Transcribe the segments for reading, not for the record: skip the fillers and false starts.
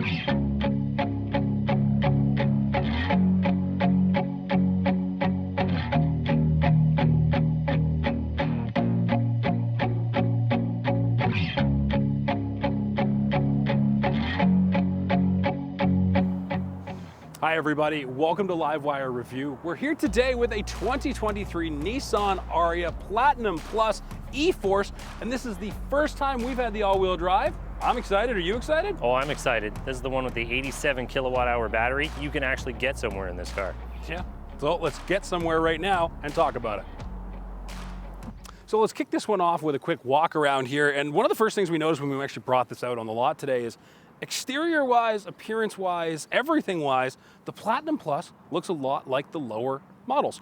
Hi everybody, welcome to Livewire Review. We're here today with a 2023 Nissan Ariya Platinum Plus E-Force, and this is the first time we've had the all-wheel drive. I'm excited, are you excited? Oh, I'm excited. This is the one with the 87 kilowatt hour battery. You can actually get somewhere in this car. Yeah, so let's get somewhere right now and talk about it. So let's kick this one off with a quick walk around here, and one of the first things we noticed when we actually brought this out on the lot today is exterior-wise, appearance-wise, everything-wise, the Platinum Plus looks a lot like the lower models.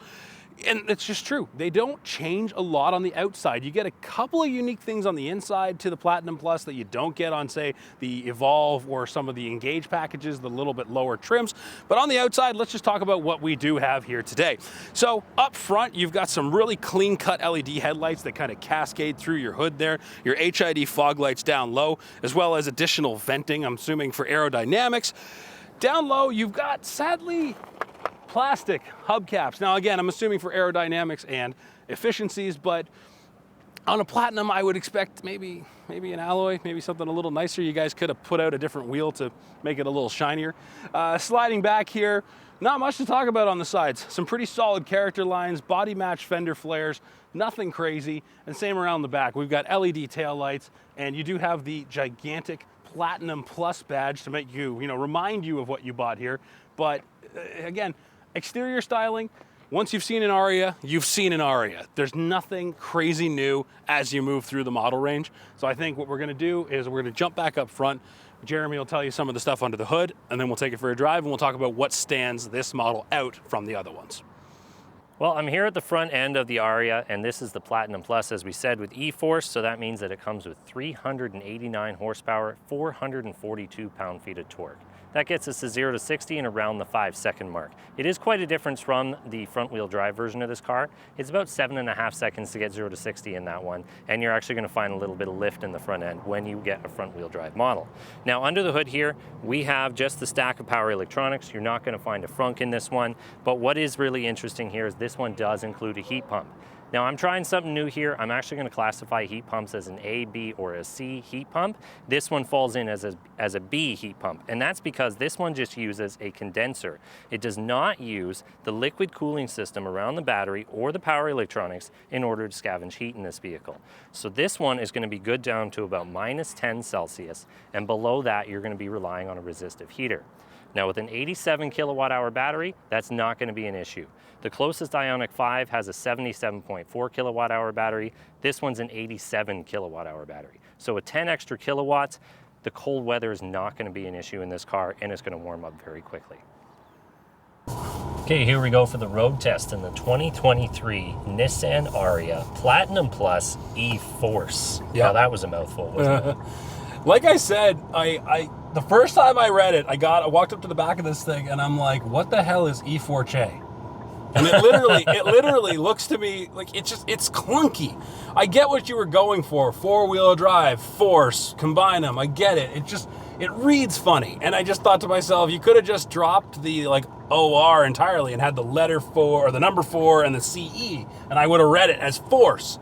And it's just true. They don't change a lot on the outside. You get a couple of unique things on the inside to the Platinum Plus that you don't get on, say, the Evolve or some of the Engage packages, the little bit lower trims. But on the outside, let's just talk about what we do have here today. So up front, you've got some really clean-cut LED headlights that kind of cascade through your hood there, your HID fog lights down low, as well as additional venting, I'm assuming for aerodynamics. Down low, you've got, sadly, plastic hubcaps. Now again, I'm assuming for aerodynamics and efficiencies, but on a Platinum, I would expect maybe an alloy, maybe something a little nicer. You guys could have put out a different wheel to make it a little shinier. Sliding back here, not much to talk about on the sides. Some pretty solid character lines, body match fender flares, nothing crazy, and same around the back. We've got LED taillights, and you do have the gigantic Platinum Plus badge to make you, remind you of what you bought here. But again, exterior styling, once you've seen an Ariya, you've seen an Ariya. There's nothing crazy new as you move through the model range. So I think what we're gonna do is we're gonna jump back up front. Jeremy will tell you some of the stuff under the hood, and then we'll take it for a drive, and we'll talk about what stands this model out from the other ones. Well, I'm here at the front end of the Ariya, and this is the Platinum Plus, as we said, with E-Force, so that means that it comes with 389 horsepower, 442 pound-feet of torque. That gets us to 0 to 60 in around the 5-second mark. It is quite a difference from the front-wheel drive version of this car. It's about 7.5 seconds to get 0 to 60 in that one, and you're actually going to find a little bit of lift in the front end when you get a front-wheel drive model. Now, under the hood here, we have just the stack of power electronics. You're not going to find a frunk in this one, but what is really interesting here is this one does include a heat pump. Now I'm trying something new here. I'm actually going to classify heat pumps as an A, B, or a C heat pump. This one falls in as a B heat pump, and that's because this one just uses a condenser. It does not use the liquid cooling system around the battery or the power electronics in order to scavenge heat in this vehicle. So this one is going to be good down to about -10 Celsius, and below that you're going to be relying on a resistive heater. Now with an 87 kilowatt hour battery, that's not going to be an issue. The closest ioniq 5 has a 77.4 kilowatt hour battery. This one's an 87 kilowatt hour battery. So with 10 extra kilowatts, the cold weather is not going to be an issue in this car, and it's going to warm up very quickly. Okay, here we go for the road test in the 2023 Nissan Ariya Platinum Plus E-Force. Yeah. Now that was a mouthful, wasn't it? Like I said, the first time I read it, I walked up to the back of this thing and I'm like, what the hell is E-Force? And it literally looks to me like it's clunky. I get what you were going for, 4-wheel drive, force, combine them, I get it. It reads funny. And I just thought to myself, you could have just dropped the OR entirely and had the letter 4 or the number 4 and the CE, and I would have read it as force.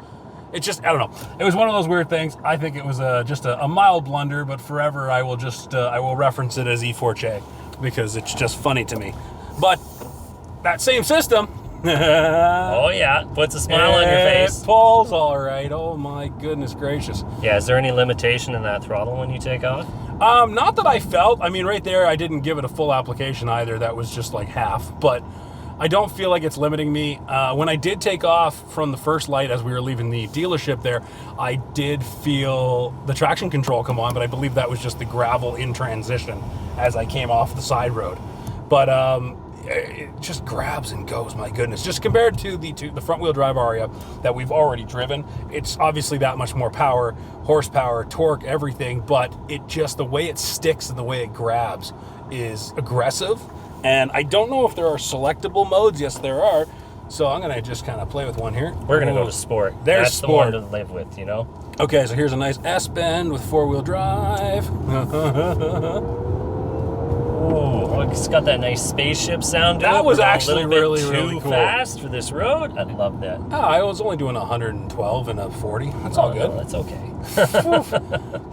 It's just, I don't know. It was one of those weird things. I think it was just a mild blunder, but forever I will reference it as E-Force because it's just funny to me. But that same system. Oh yeah, puts a smile on your face. It pulls all right. Oh my goodness gracious. Yeah, is there any limitation in that throttle when you take off? Not that I felt. I mean, right there, I didn't give it a full application either. That was just like half, but I don't feel like it's limiting me. When I did take off from the first light as we were leaving the dealership there, I did feel the traction control come on, but I believe that was just the gravel in transition as I came off the side road. But it just grabs and goes, my goodness. Just compared to the front-wheel drive Ariya that we've already driven, it's obviously that much more power, horsepower, torque, everything, but the way it sticks and the way it grabs is aggressive. And I don't know if there are selectable modes. Yes, there are. So I'm going to just kind of play with one here. We're going to go to sport. That's sport. The one to live with, you know? Okay, so here's a nice S-bend with 4-wheel drive. Oh, it's got that nice spaceship sound to it. That was We're going actually a little really, bit really too cool. fast for this road. I love that. Oh, I was only doing 112 and a 40. That's all good. No, that's okay.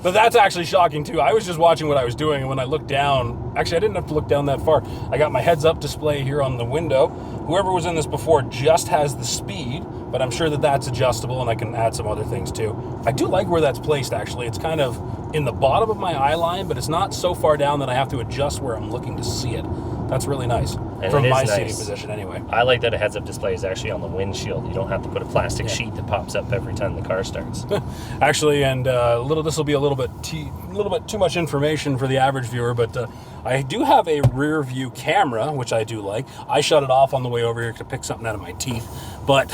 But that's actually shocking too. I was just watching what I was doing, and when I looked down, actually I didn't have to look down that far. I got my heads-up display here on the window. Whoever was in this before just has the speed, but I'm sure that that's adjustable, and I can add some other things too. I do like where that's placed, actually. It's kind of in the bottom of my eye line, but it's not so far down that I have to adjust where I'm looking to see it. That's really nice. And From it is my nice. seating position anyway. I like that a heads-up display is actually on the windshield. You don't have to put a plastic sheet that pops up every time the car starts. Actually, and this will be a little bit too much information for the average viewer, but I do have a rear view camera, which I do like. I shut it off on the way over here to pick something out of my teeth, but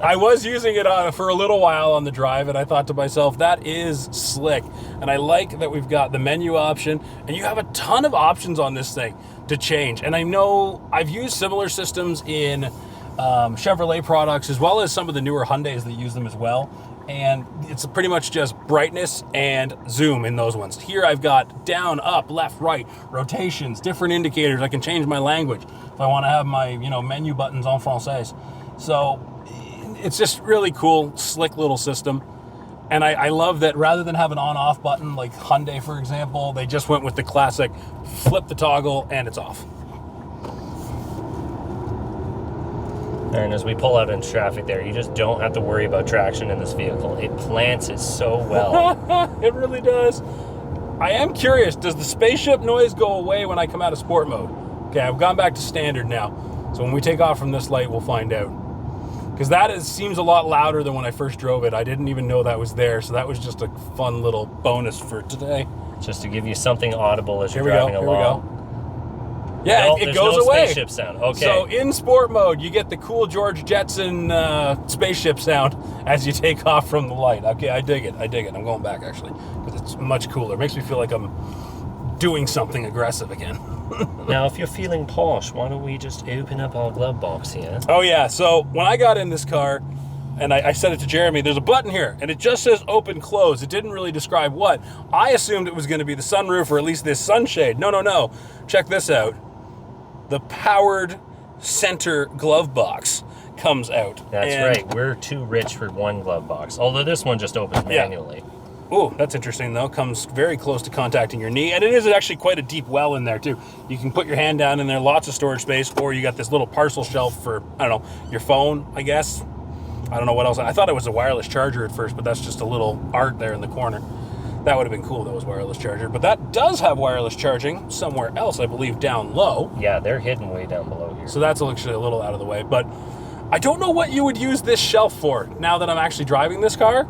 I was using it for a little while on the drive, and I thought to myself, that is slick. And I like that we've got the menu option, and you have a ton of options on this thing to change. And I know I've used similar systems in Chevrolet products, as well as some of the newer Hyundais that use them as well. And it's pretty much just brightness and zoom in those ones. Here I've got down, up, left, right, rotations, different indicators. I can change my language if I want to have my menu buttons en français. So it's just really cool, slick little system. And I love that rather than have an on-off button like Hyundai, for example, they just went with the classic flip the toggle and it's off. And as we pull out into traffic there, you just don't have to worry about traction in this vehicle. It plants it so well. It really does. I am curious, does the spaceship noise go away when I come out of sport mode? Okay, I've gone back to standard now. So when we take off from this light, we'll find out. Because that seems a lot louder than when I first drove it. I didn't even know that was there, so that was just a fun little bonus for today. Just to give you something audible as you're Here we driving go, along. here we go. Yeah, No, it there's goes no away. Spaceship sound. Okay. So in sport mode, you get the cool George Jetson spaceship sound as you take off from the light. Okay, I dig it. I'm going back, actually, because it's much cooler. It makes me feel like I'm doing something aggressive again. Now, if you're feeling posh, why don't we just open up our glove box here? Oh, yeah. So when I got in this car, and I said it to Jeremy, there's a button here, and it just says open, close. It didn't really describe what. I assumed it was going to be the sunroof or at least this sunshade. No. Check this out. The powered center glove box comes out. That's right. We're too rich for one glove box, although this one just opens manually. Oh, that's interesting, though. Comes very close to contacting your knee, and it is actually quite a deep well in there, too. You can put your hand down in there, lots of storage space, or you got this little parcel shelf for, I don't know, your phone, I guess. I don't know what else. I thought it was a wireless charger at first, but that's just a little art there in the corner. That would have been cool if that was wireless charger. But that does have wireless charging somewhere else, I believe, down low. Yeah, they're hidden way down below here. So that's actually a little out of the way. But I don't know what you would use this shelf for now that I'm actually driving this car.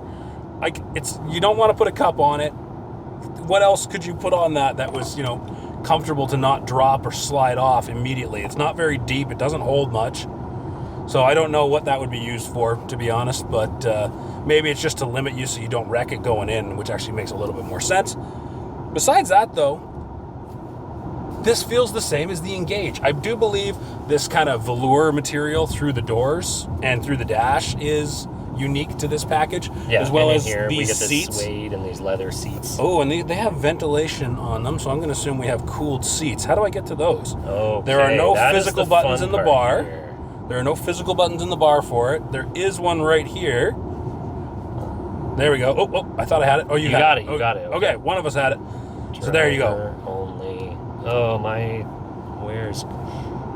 You don't want to put a cup on it. What else could you put on that was, comfortable to not drop or slide off immediately? It's not very deep. It doesn't hold much. So I don't know what that would be used for, to be honest, but maybe it's just to limit you so you don't wreck it going in, which actually makes a little bit more sense. Besides that, though, this feels the same as the Engage. I do believe this kind of velour material through the doors and through the dash is unique to this package, yeah, as well as here these we get seats. This suede and these leather seats. Oh, and they have ventilation on them, so I'm going to assume we have cooled seats. How do I get to those? Okay, there are no that physical is the buttons fun in the part bar. here. There are no physical buttons in the bar for it. There is one right here. There we go. Oh, I thought I had it. Oh, you got it. Oh, You got it. Okay, one of us had it. So there you go. Driver only. Oh, where's...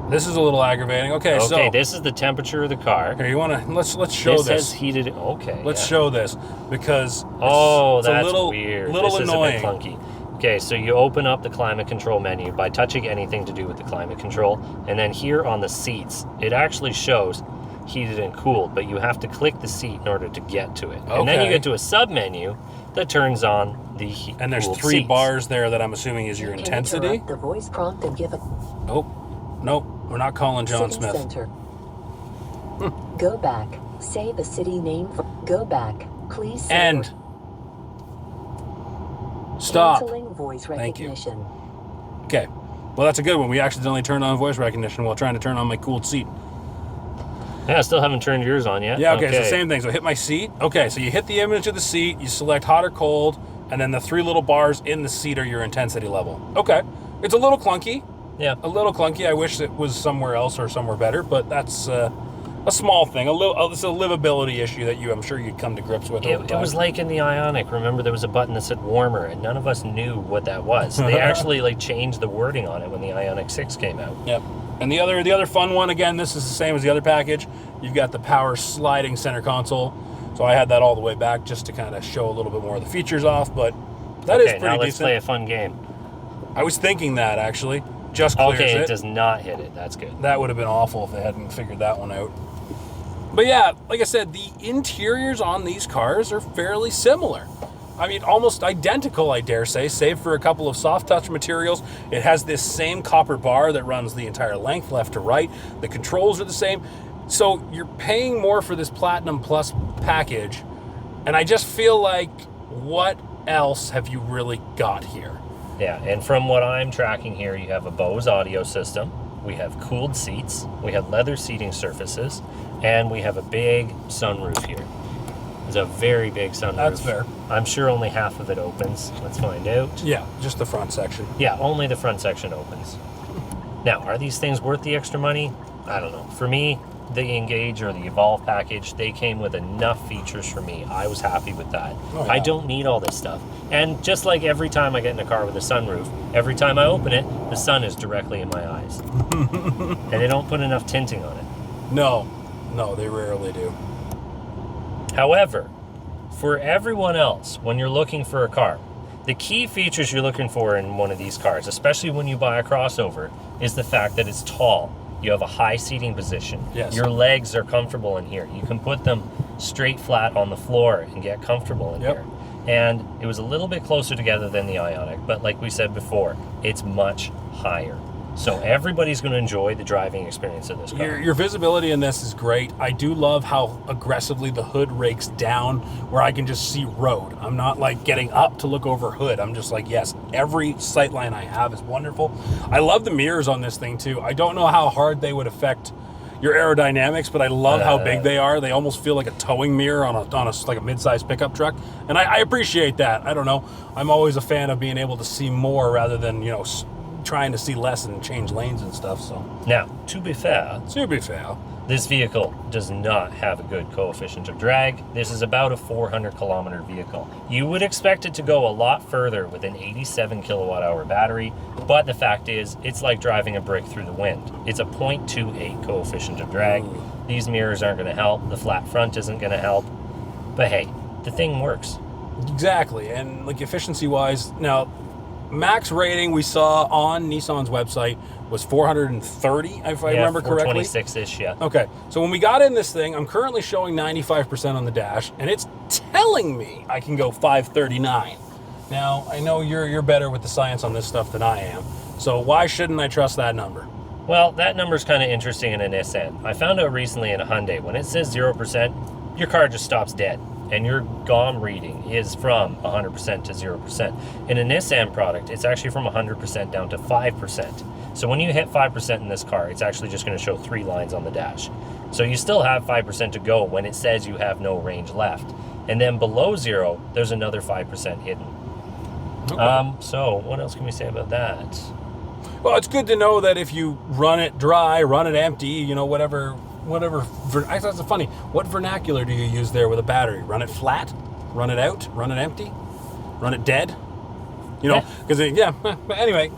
This is a little aggravating. Okay, so this is the temperature of the car. here, you want to let's show This this. says heated. Okay. Let's show this because it's That's a little weird. little this annoying. is a bit clunky. Okay, so you open up the climate control menu by touching anything to do with the climate control, and then here on the seats, it actually shows heated and cooled, but you have to click the seat in order to get to it. And then you Okay. get to a sub menu that turns on the heat. And there's cooled 3 seats. bars there that I'm assuming is your You can intensity. interrupt the voice prompt and give a Nope, we're not calling John city Smith. center. Go back. Say the city name. Go back. Please say End. Stop. Canceling voice Thank you. recognition. Okay. Well, that's a good one. We accidentally turned on voice recognition while trying to turn on my cooled seat. Yeah, I still haven't turned yours on yet. Yeah, okay, so same thing. So hit my seat. Okay, so you hit the image of the seat, you select hot or cold, and then the 3 little bars in the seat are your intensity level. Okay. It's a little clunky. Yeah. A little clunky. I wish it was somewhere else or somewhere better, but that's a small thing. It's a livability issue that I'm sure you'd come to grips with over time. It was like in the Ioniq. Remember, there was a button that said warmer, and none of us knew what that was. They actually like changed the wording on it when the Ioniq 6 came out. Yep. And the other fun one, again, this is the same as the other package. You've got the power sliding center console. So I had that all the way back just to kind of show a little bit more of the features off, but that is pretty now let's decent. play a fun game. I was thinking that, actually. Just clears Okay, it. it does not hit it. That's good. That would have been awful if they hadn't figured that one out. But yeah, like I said, the interiors on these cars are fairly similar. I mean, almost identical, I dare say, save for a couple of soft touch materials. It has this same copper bar that runs the entire length, left to right. The controls are the same. So you're paying more for this Platinum Plus package. And I just feel like, what else have you really got here? Yeah, and from what I'm tracking here, you have a Bose audio system, we have cooled seats, we have leather seating surfaces, and we have a big sunroof here. It's a very big sunroof. That's fair. I'm sure only half of it opens. Let's find out. Yeah, just the front section. Yeah, only the front section opens. Now, are these things worth the extra money? I don't know. For me, the Engage or the Evolve package, they came with enough features for me. I was happy with that. Oh, yeah. I don't need all this stuff. And just like every time I get in a car with a sunroof, every time I open it, the sun is directly in my eyes. And they don't put enough tinting on it. No, they rarely do. However, for everyone else, when you're looking for a car, the key features you're looking for in one of these cars, especially when you buy a crossover, is the fact that it's tall. You have a high seating position. Yes. Your legs are comfortable in here. You can put them straight flat on the floor and get comfortable in here. And it was a little bit closer together than the Ioniq, but like we said before, it's much higher. So everybody's going to enjoy the driving experience of this car. Your visibility in this is great. I do love how aggressively the hood rakes down where I can just see road. I'm not like getting up to look over hood. I'm just like, yes, every sight line I have is wonderful. I love the mirrors on this thing too. I don't know how hard they would affect your aerodynamics, but I love how big they are. They almost feel like a towing mirror on a like a mid-sized pickup truck. And I appreciate that. I don't know. I'm always a fan of being able to see more rather than, trying to see less and change lanes and stuff. So Now, to be fair, this vehicle does not have a good coefficient of drag. This is about a 400 kilometer vehicle. You would expect it to go a lot further with an 87 kilowatt hour battery, but the fact is, it's like driving a brick through the wind. It's a 0.28 coefficient of drag. Ooh. These mirrors aren't going to help. The flat front isn't going to help. But hey, the thing works. exactly. And like efficiency wise, now max rating we saw on Nissan's website was 430, if I remember correctly. 426-ish, yeah. Okay, so when we got in this thing, I'm currently showing 95% on the dash, and it's telling me I can go 539. Now, I know you're better with the science on this stuff than I am, so why shouldn't I trust that number? Well, that number's kind of interesting in a Nissan. I found out recently in a Hyundai, when it says 0%, your car just stops dead, and your GOM reading is from 100% to 0%. In a Nissan product, it's actually from 100% down to 5%. So when you hit 5% in this car, it's actually just going to show 3 lines on the dash. So you still have 5% to go when it says you have no range left. And then below 0, there's another 5% hidden. Okay. So what else can we say about that? Well, it's good to know that if you run it dry, run it empty, whatever. Actually, that's funny. What vernacular do you use there with a battery? Run it flat? Run it out? Run it empty? Run it dead? Because anyway,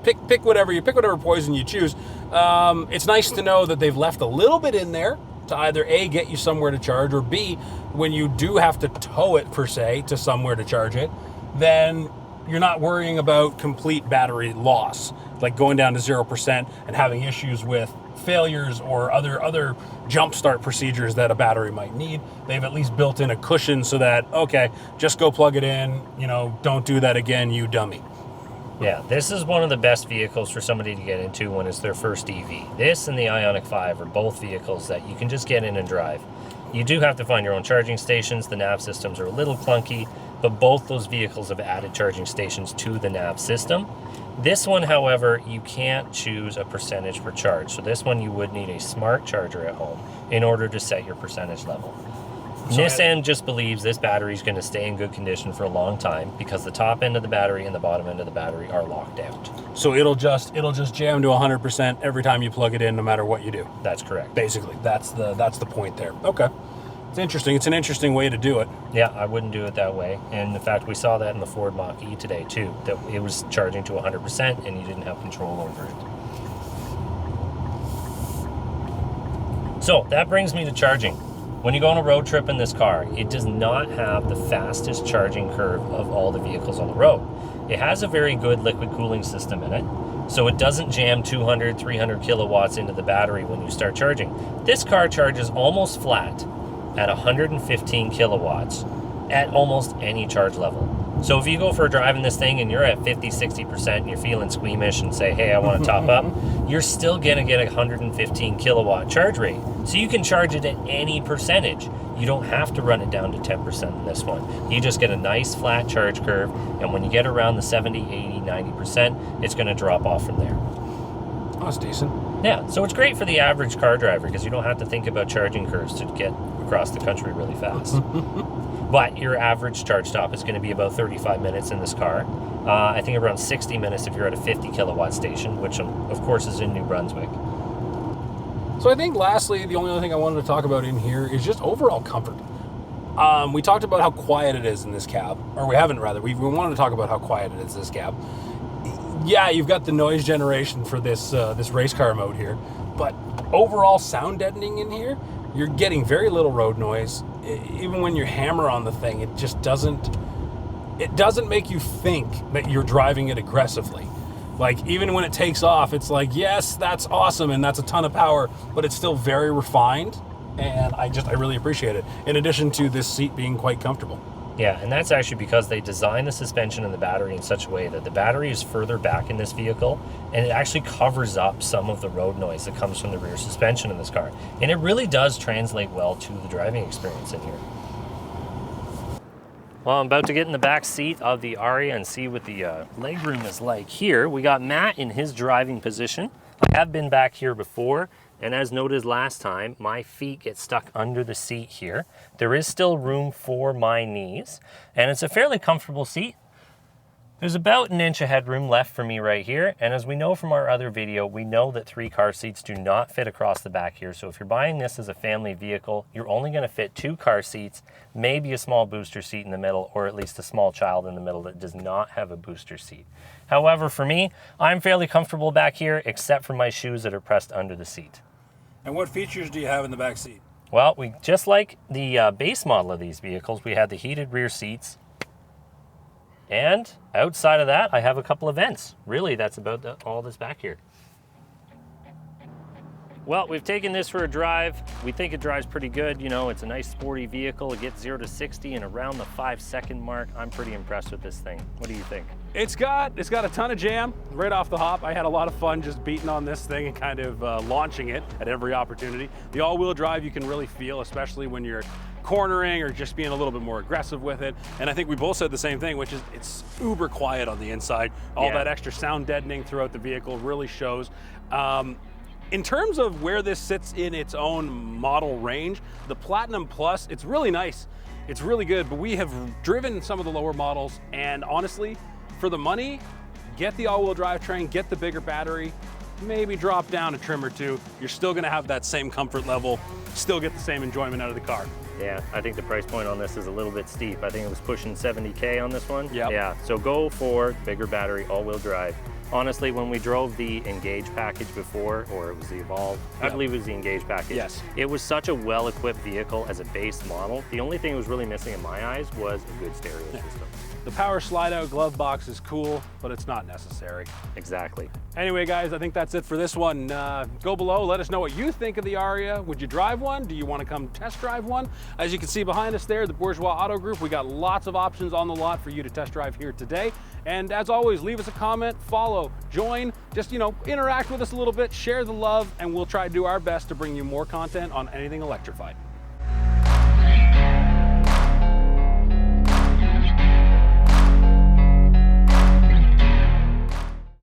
pick whatever poison you choose. It's nice to know that they've left a little bit in there to either A, get you somewhere to charge, or B, when you do have to tow it per se to somewhere to charge it, then you're not worrying about complete battery loss, like going down to 0% and having issues with failures or other jump start procedures that a battery might need. They've at least built in a cushion so that, okay, just go plug it in, don't do that again, you dummy. Yeah, this is one of the best vehicles for somebody to get into when it's their first EV. This and the Ioniq 5 are both vehicles that you can just get in and drive. You do have to find your own charging stations. The nav systems are a little clunky, but both those vehicles have added charging stations to the nav system. This one, however, you can't choose a percentage per charge. So this one you would need a smart charger at home in order to set your percentage level. Nissan just believes this battery is going to stay in good condition for a long time because the top end of the battery and the bottom end of the battery are locked out. So it'll just jam to 100% every time you plug it in, no matter what you do. That's correct. Basically, that's the point there. Okay, it's interesting. It's an interesting way to do it. Yeah, I wouldn't do it that way. And in fact, we saw that in the Ford Mach-E today too, that it was charging to 100% and you didn't have control over it. So that brings me to charging. When you go on a road trip in this car, it does not have the fastest charging curve of all the vehicles on the road. It has a very good liquid cooling system in it, so it doesn't jam 200, 300 kilowatts into the battery when you start charging. This car charges almost flat at 115 kilowatts at almost any charge level. So if you go for a drive in this thing and you're at 50, 60% and you're feeling squeamish and say, hey, I want to top up, you're still going to get a 115 kilowatt charge rate. So you can charge it at any percentage. You don't have to run it down to 10% in this one. You just get a nice flat charge curve, and when you get around the 70, 80, 90%, it's going to drop off from there. Oh, that's decent. Yeah, so it's great for the average car driver because you don't have to think about charging curves to get across the country really fast. But your average charge stop is going to be about 35 minutes in this car. I think around 60 minutes if you're at a 50 kilowatt station, which of course is in New Brunswick. So I think lastly, the only other thing I wanted to talk about in here is just overall comfort. We talked about how quiet it is in this cab, or we haven't rather. We wanted to talk about how quiet it is in this cab. Yeah, you've got the noise generation for this race car mode here, but overall sound deadening in here, you're getting very little road noise. Even when you hammer on the thing, it just doesn't make you think that you're driving it aggressively. Like, even when it takes off, it's like, yes, that's awesome and that's a ton of power, but it's still very refined, and I really appreciate it, in addition to this seat being quite comfortable. Yeah, and that's actually because they designed the suspension and the battery in such a way that the battery is further back in this vehicle, and it actually covers up some of the road noise that comes from the rear suspension in this car. And it really does translate well to the driving experience in here. Well, I'm about to get in the back seat of the Ariya and see what the legroom is like here. We got Matt in his driving position. I have been back here before, and as noted last time, my feet get stuck under the seat here. There is still room for my knees, and it's a fairly comfortable seat. There's about an inch of headroom left for me right here, and as we know from our other video, we know that 3 car seats do not fit across the back here. So if you're buying this as a family vehicle, you're only going to fit 2 car seats, maybe a small booster seat in the middle, or at least a small child in the middle that does not have a booster seat. However, for me, I'm fairly comfortable back here, except for my shoes that are pressed under the seat. And what features do you have in the back seat? Well, just like the base model of these vehicles, we had the heated rear seats. And outside of that, I have a couple of vents. Really, that's about all that's back here. Well, we've taken this for a drive. We think it drives pretty good. You know, it's a nice sporty vehicle. It gets 0 to 60 in around the 5-second mark. I'm pretty impressed with this thing. What do you think? It's got a ton of jam right off the hop. I had a lot of fun just beating on this thing and kind of launching it at every opportunity. The all-wheel drive you can really feel, especially when you're cornering or just being a little bit more aggressive with it. And I think we both said the same thing, which is it's uber quiet on the inside. All that extra sound deadening throughout the vehicle really shows. In terms of where this sits in its own model range, the Platinum Plus, it's really nice. It's really good, but we have driven some of the lower models, and honestly, for the money, get the all-wheel drivetrain, get the bigger battery, maybe drop down a trim or two. You're still gonna have that same comfort level, still get the same enjoyment out of the car. Yeah, I think the price point on this is a little bit steep. I think it was pushing 70K on this one. Yep. Yeah, so go for bigger battery, all-wheel drive. Honestly, when we drove the Engage package before, or it was the Evolve, I believe it was the Engage package. Yes. It was such a well-equipped vehicle as a base model. The only thing that was really missing in my eyes was a good stereo system. The power slide-out glove box is cool, but it's not necessary. Exactly. Anyway, guys, I think that's it for this one. Go below, let us know what you think of the Ariya. Would you drive one? Do you want to come test drive one? As you can see behind us there, the Bourgeois Auto Group, we got lots of options on the lot for you to test drive here today. And as always, leave us a comment, follow, join, just, interact with us a little bit, share the love, and we'll try to do our best to bring you more content on anything electrified.